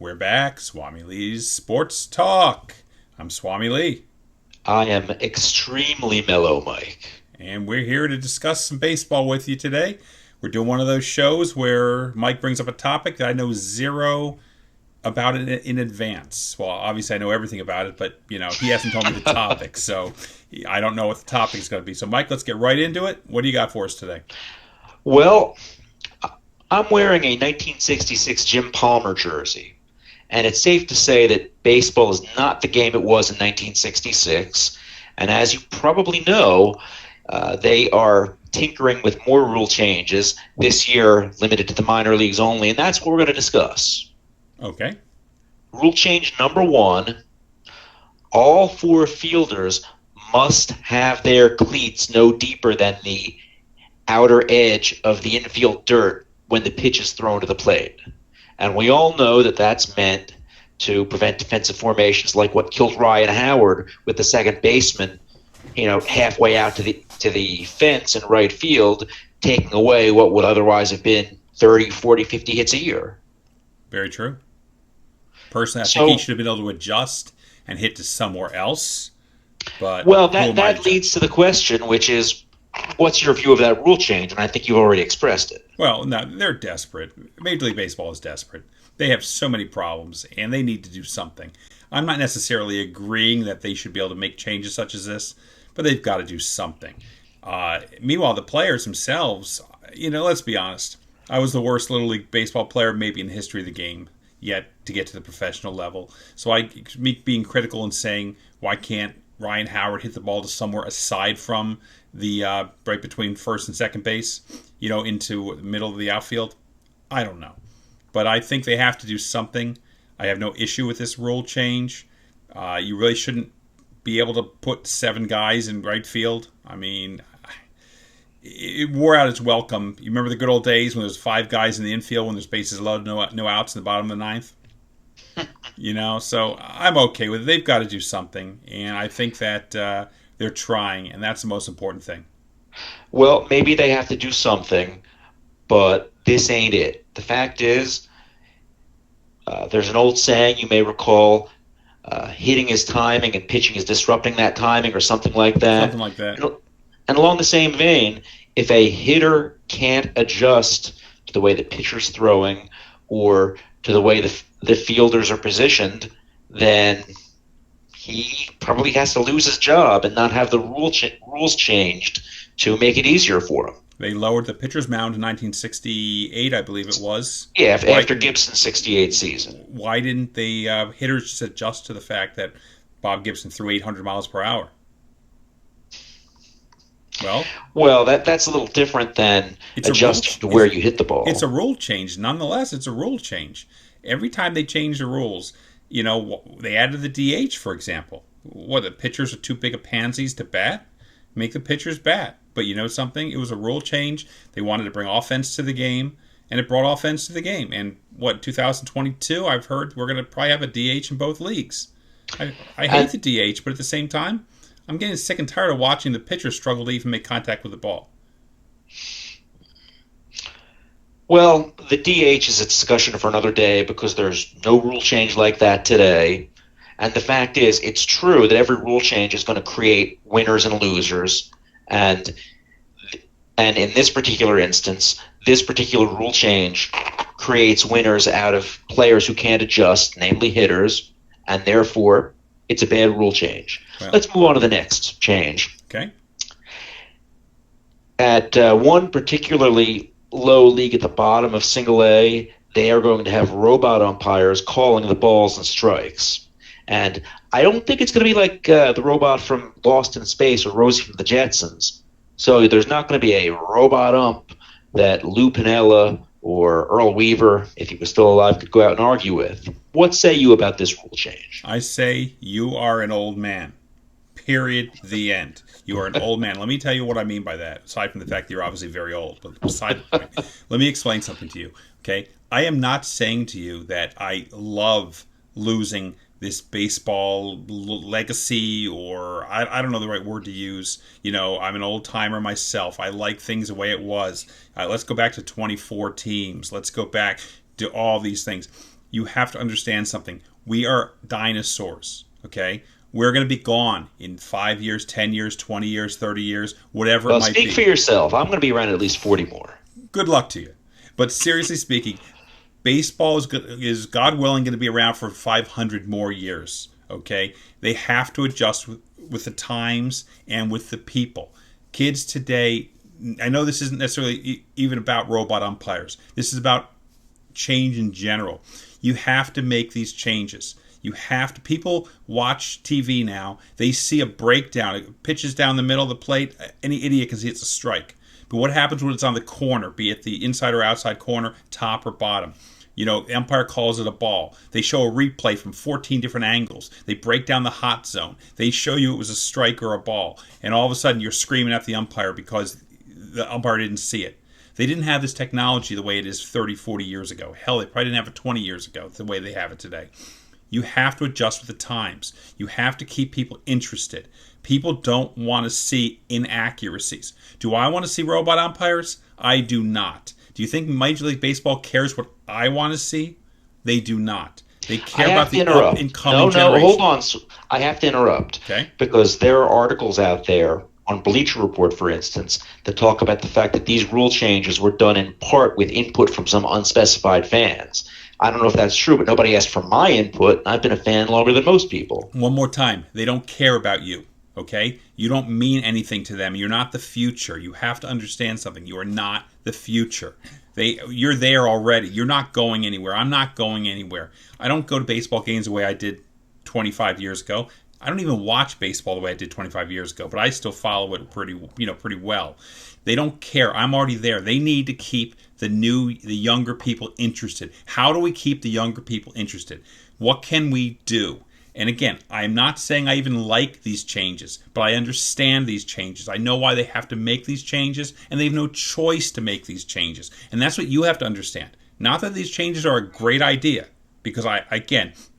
We're back. SwamiLee's Sports Talk. I'm SwamiLee. I am extremely mellow, Mike. And we're here to discuss some baseball with you today. We're doing one of those shows where Mike brings up a topic that I know zero about it in advance. Well, obviously I know everything about it, but he hasn't told me the topic, so I don't know what the topic is going to be. So, Mike, let's get right into it. What do you got for us today? Well, I'm wearing a 1966 Jim Palmer jersey, and it's safe to say that baseball is not the game it was in 1966. And as you probably know, they are tinkering with more rule changes this year, limited to the minor leagues only, and that's what we're going to discuss. Okay. Rule change number one: all four fielders must have their cleats no deeper than the outer edge of the infield dirt when the pitch is thrown to the plate. And we all know that that's meant to prevent defensive formations like what killed Ryan Howard with the second baseman, halfway out to the fence in right field, taking away what would otherwise have been 30, 40, 50 hits a year. Very true. Personally, I think So, he should have been able to adjust and hit to somewhere else. But well, who that, am I to that judge? leads to the question, which is, what's your view of that rule change? And I think you've already expressed it. Well, no, they're desperate. Major League Baseball is desperate. They have so many problems, and they need to do something. I'm not necessarily agreeing that they should be able to make changes such as this, but they've got to do something. Meanwhile, the players themselves, let's be honest. I was the worst Little League Baseball player maybe in the history of the game yet to get to the professional level. So me being critical and saying, why can't Ryan Howard hit the ball to somewhere aside from the right between first and second base, into the middle of the outfield? I don't know. But I think they have to do something. I have no issue with this rule change. You really shouldn't be able to put 7 guys in right field. I mean, it wore out its welcome. You remember the good old days when there was 5 guys in the infield when there's bases loaded, no outs in the bottom of the ninth? So I'm okay with it. They've got to do something. And I think that they're trying, and that's the most important thing. Well, maybe they have to do something, but this ain't it. The fact is, there's an old saying you may recall: hitting is timing and pitching is disrupting that timing, or something like Something that. like that. And along the same vein, if a hitter can't adjust to the way the pitcher's throwing or to the way the fielders are positioned, then he probably has to lose his job and not have the rules changed to make it easier for him. They lowered the pitcher's mound in 1968, I believe it was. Yeah, Why, after Gibson's 68 season. why didn't the hitters just adjust to the fact that Bob Gibson threw 800 miles per hour? Well, Well, that's a little different than it's a rule. adjusting to where you hit the It's a ball. rule change. Nonetheless, it's a rule change. Every time they change the rules, they added the DH, for example. What, the pitchers are too big of pansies to bat? Make the pitchers bat. But you know something? It was a rule change. They wanted to bring offense to the game, and it brought offense to the game. And 2022, I've heard we're going to probably have a DH in both leagues. I hate And the DH, but at the same time, I'm getting sick and tired of watching the pitchers struggle to even make contact with the ball. well, the DH is a discussion for another day because there's no rule change like that today. And the fact is, it's true that every rule change is going to create winners and losers. And and in this particular instance, this particular rule change creates winners out of players who can't adjust, namely hitters, and therefore it's a bad rule change. Well, Let's move on to the next change. okay. At one particularly low league at the bottom of single A, they are going to have robot umpires calling the balls and strikes. And I don't think it's going to be like the robot from Lost in Space or Rosie from the Jetsons. So there's not going to be a robot ump that Lou Piniella or Earl Weaver, if he was still alive, could go out and argue with. What say you about this rule change? I say you are an old man. Period. The end. You are an old man. Let me tell you what I mean by that, aside from the fact that you're obviously very old. But beside the point, let me explain something to you, okay? I am not saying to you that I love losing this baseball legacy, or I don't know the right word to use. I'm an old timer myself. I like things the way it was. Let's go back to 24 teams. Let's go back to all these things. you have to understand something. We are dinosaurs, okay? We're going to be gone in 5 years, 10 years, 20 years, 30 years, whatever it Well, might be. speak for yourself. I'm going to be around at least 40 more. Good luck to you. But seriously speaking, baseball is God willing going to be around for 500 more years, okay? They have to adjust with the times and with the people. Kids today, I know this isn't necessarily even about robot umpires. This is about change in general. You have to make these changes. You have to. People watch TV now. They see a breakdown. It pitches down the middle of the plate. Any idiot can see it's a strike. But what happens when it's on the corner, be it the inside or outside corner, top or bottom? The umpire calls it a ball. They show a replay from 14 different angles. They break down the hot zone. They show you it was a strike or a ball. And all of a sudden you're screaming at the umpire because the umpire didn't see it. They didn't have this technology the way it is 30, 40 years ago. Hell, they probably didn't have it 20 years ago the way they have it today. You have to adjust with the times. You have to keep people interested. People don't want to see inaccuracies. Do I want to see robot umpires? I do not. Do you think Major League Baseball cares what I want to see? They do not. They care about the incoming generation. No, hold on. I have to interrupt. Okay. Because there are articles out there on Bleacher Report, for instance, that talk about the fact that these rule changes were done in part with input from some unspecified fans. I don't know if that's true, but nobody asked for my input, and I've been a fan longer than most people. One more time. They don't care about you, okay? You don't mean anything to them. You're not the future. You have to understand something. You are not the future. You're there already. You're not going anywhere. I'm not going anywhere. I don't go to baseball games the way I did 25 years ago. I don't even watch baseball the way I did 25 years ago, but I still follow it pretty well. They don't care. I'm already there. They need to keep the younger people interested. How do we keep the younger people interested? What can we do? And again, I'm not saying I even like these changes, but I understand these changes. I know why they have to make these changes, and they have no choice to make these changes. And that's what you have to understand. Not that these changes are a great idea, because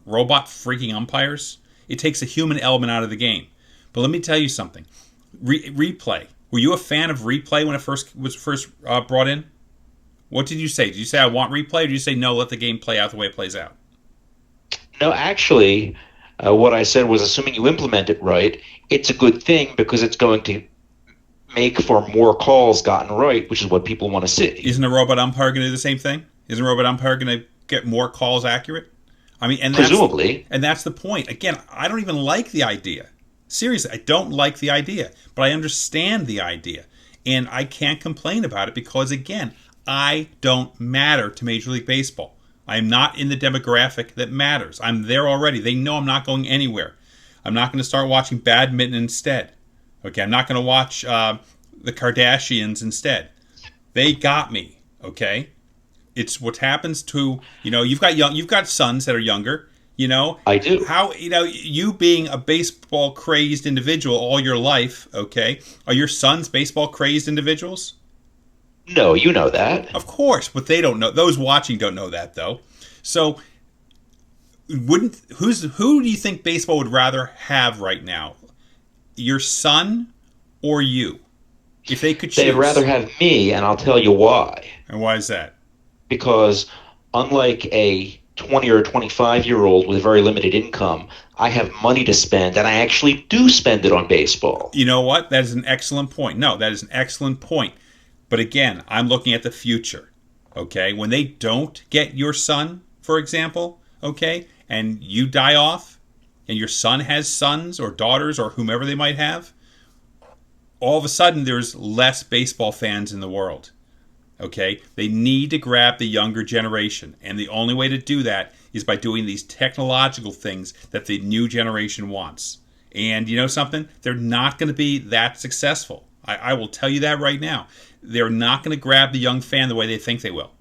robot freaking umpires, it takes a human element out of the game. But let me tell you something. Replay. Were you a fan of replay when it was first brought in? What did you say? Did you say I want replay, or did you say no, let the game play out the way it plays out? No, actually, what I said was, assuming you implement it right, it's a good thing because it's going to make for more calls gotten right, which is what people want to see. Isn't a robot umpire going to do the same thing? Isn't a robot umpire going to get more calls accurate? I mean, and presumably. And that's the point. Again, I don't even like the idea. Seriously, I don't like the idea, but I understand the idea. And I can't complain about it because, again, I don't matter to Major League Baseball. I'm not in the demographic that matters. I'm there already. They know I'm not going anywhere. I'm not going to start watching badminton instead. Okay, I'm not going to watch the Kardashians instead. They got me. Okay, it's what happens to you've got sons that are younger. I do. How you being a baseball crazed individual all your life. Okay, are your sons baseball crazed individuals? No, you know that. Of course, but they don't know. Those watching don't know that, though. So, who do you think baseball would rather have right now? Your son or you? If they could choose. They'd rather have me, and I'll tell you why. And why is that? Because unlike a 20 or 25-year-old with very limited income, I have money to spend, and I actually do spend it on baseball. You know what? That is an excellent point. No, that is an excellent point. But again, I'm looking at the future, okay? When they don't get your son, for example, okay, and you die off, and your son has sons or daughters or whomever they might have, all of a sudden there's less baseball fans in the world, okay? They need to grab the younger generation, and the only way to do that is by doing these technological things that the new generation wants. And you know something? They're not going to be that successful. I will tell you that right now. They're not going to grab the young fan the way they think they will.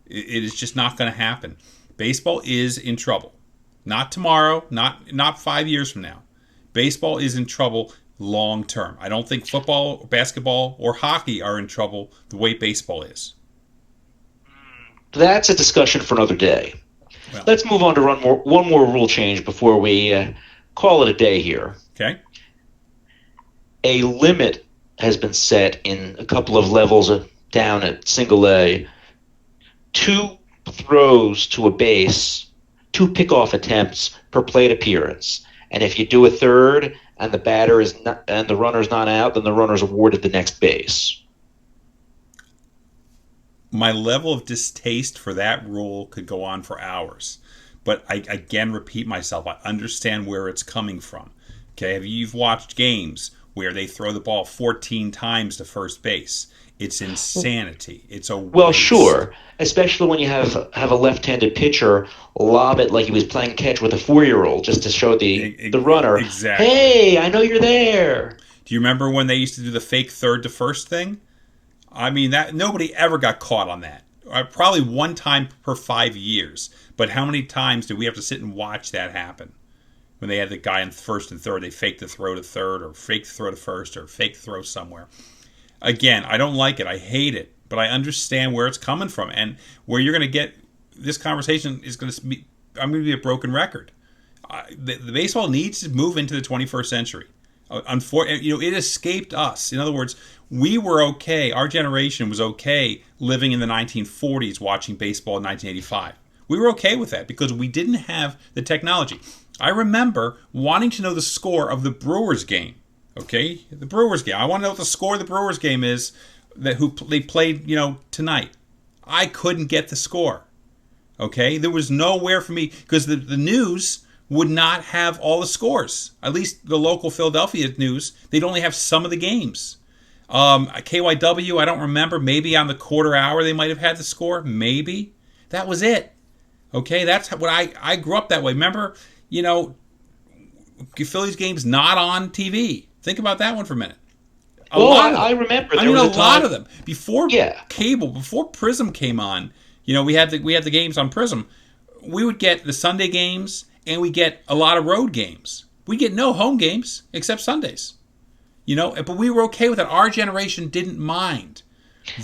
It is just not going to happen. Baseball is in trouble. Not tomorrow, not 5 years from now. Baseball is in trouble long term. I don't think football, or basketball, or hockey are in trouble the way baseball is. That's a discussion for another day. Well, let's move on to one more rule change before we call it a day here. Okay. A limit has been set in a couple of levels down at single A to throws to a base, 2 pickoff attempts per plate appearance. And if you do a third and the batter is not, and the runner's not out, then the runner's awarded the next base. My level of distaste for that rule could go on for hours. But I again repeat myself, I understand where it's coming from. Okay, you've watched games where they throw the ball 14 times to first base. It's insanity. It's a Well, waste. sure, especially when you have a left-handed pitcher lob it like he was playing catch with a 4-year-old just to show the runner, Exactly. hey, I know you're there. Do you remember when they used to do the fake third to first thing? I mean, that nobody ever got caught on that. Probably one time per 5 years. But how many times do we have to sit and watch that happen? When they had the guy in first and third, they faked the throw to third, or faked the throw to first, or faked the throw somewhere. Again, I don't like it. I hate it. But I understand where it's coming from. And where you're going to get this conversation is going to be, I'm going to be a broken record. The baseball needs to move into the 21st century. It escaped us. In other words, we were okay. Our generation was okay living in the 1940s watching baseball in 1985. We were okay with that because we didn't have the technology. I remember wanting to know the score of the Brewers game. Okay, the Brewers game. I want to know what the score of the Brewers game is they played, tonight. I couldn't get the score. Okay, there was nowhere for me because the news would not have all the scores. At least the local Philadelphia news, they'd only have some of the games. KYW, I don't remember. Maybe on the quarter hour they might have had the score. Maybe. That was it. Okay, that's what I grew up that way. Remember, Phillies games not on TV. Think about that one for a minute. I remember. A lot of them. Before Yeah. cable, before Prism came on, we had the games on Prism. We would get the Sunday games and we get a lot of road games. We get no home games except Sundays. But we were okay with it. Our generation didn't mind.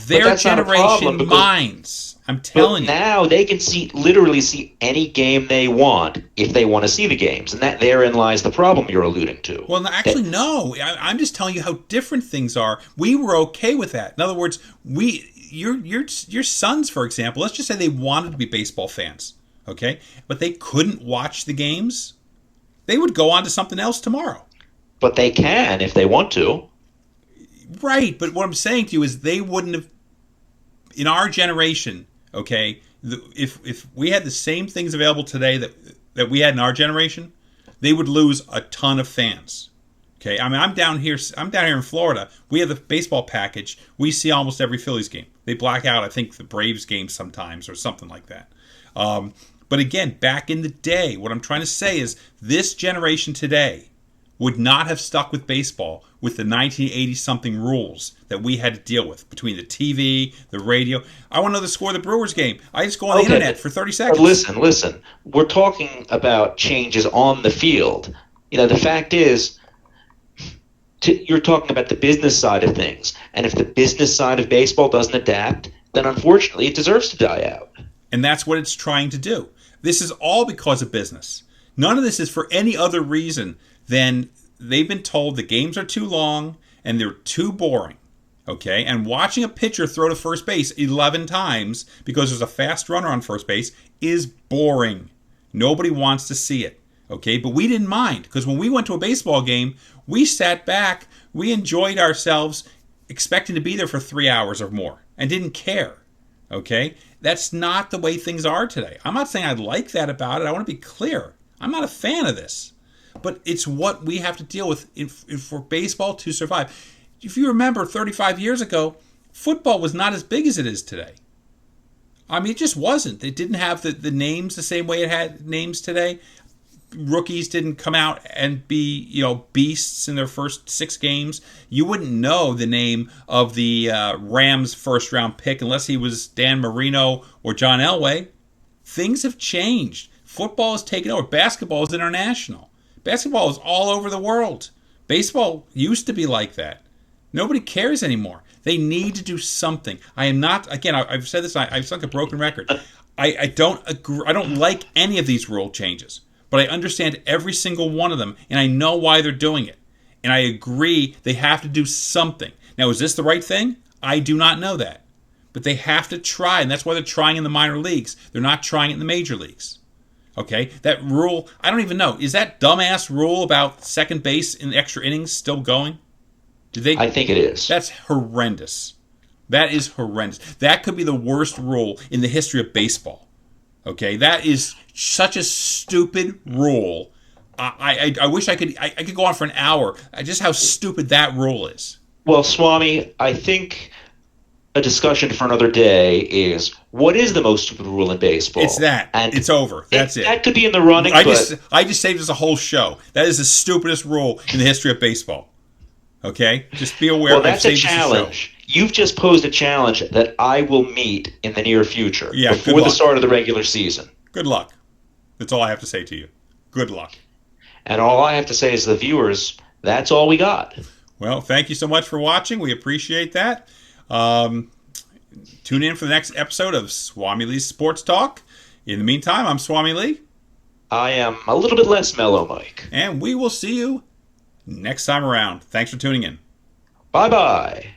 Their generation minds. I'm telling you. Now they can literally see any game they want if they want to see the games, and that therein lies the problem you're alluding to. Well, actually, no. I'm just telling you how different things are. We were okay with that. In other words, your sons, for example, let's just say they wanted to be baseball fans, okay, but they couldn't watch the games. They would go on to something else tomorrow. But they can if they want to. Right, but what I'm saying to you is they wouldn't have, in our generation, okay, if we had the same things available today that we had in our generation, they would lose a ton of fans. Okay, I mean, I'm down here in Florida. We have the baseball package. We see almost every Phillies game. They black out, I think, the Braves game sometimes or something like that. But again, back in the day, what I'm trying to say is this generation today would not have stuck with baseball with the 1980-something rules that we had to deal with between the TV, the radio. I want to know the score of the Brewers game. I just go on the internet for 30 seconds. Listen. We're talking about changes on the field. The fact is, you're talking about the business side of things. And if the business side of baseball doesn't adapt, then unfortunately it deserves to die out. And that's what it's trying to do. This is all because of business. None of this is for any other reason than they've been told the games are too long and they're too boring. Okay? And watching a pitcher throw to first base 11 times because there's a fast runner on first base is boring. Nobody wants to see it. Okay? But we didn't mind because when we went to a baseball game, we sat back, we enjoyed ourselves expecting to be there for 3 hours or more and didn't care. Okay? That's not the way things are today. I'm not saying I like that about it. I want to be clear. I'm not a fan of this. But it's what we have to deal with for baseball to survive. If you remember 35 years ago, football was not as big as it is today. I mean, it just wasn't. It didn't have the names the same way it had names today. Rookies didn't come out and be, beasts in their first 6 games. You wouldn't know the name of the Rams first-round pick unless he was Dan Marino or John Elway. Things have changed. Football is taken over. Basketball is international. Basketball is all over the world. Baseball used to be like that. Nobody cares anymore. They need to do something. I am not, again, I've said this, I've sunk a broken record. I don't agree, I don't like any of these rule changes, but I understand every single one of them, and I know why they're doing it. And I agree they have to do something. Now, is this the right thing? I do not know that. But they have to try, and that's why they're trying in the minor leagues. They're not trying it in the major leagues. Okay? That rule, I don't even know. Is that dumbass rule about second base in extra innings still going? I think it is. That's horrendous. That is horrendous. That could be the worst rule in the history of baseball. Okay? That is such a stupid rule. I wish I could go on for an hour. Just how stupid that rule is. Well, Swami, I think a discussion for another day is what is the most stupid rule in baseball? It's that. And it's over. That's it. That could be in the running. I just saved us a whole show. That is the stupidest rule in the history of baseball. Okay? Just be aware. Well, that's a challenge. You've just posed a challenge that I will meet in the near future. Yeah, before the start of the regular season. Good luck. That's all I have to say to you. Good luck. And all I have to say is to the viewers, that's all we got. Well, thank you so much for watching. We appreciate that. Tune in for the next episode of SwamiLee's Sports Talk. In the meantime, I'm SwamiLee. I am a little bit less mellow, Mike. And we will see you next time around. Thanks for tuning in. Bye-bye.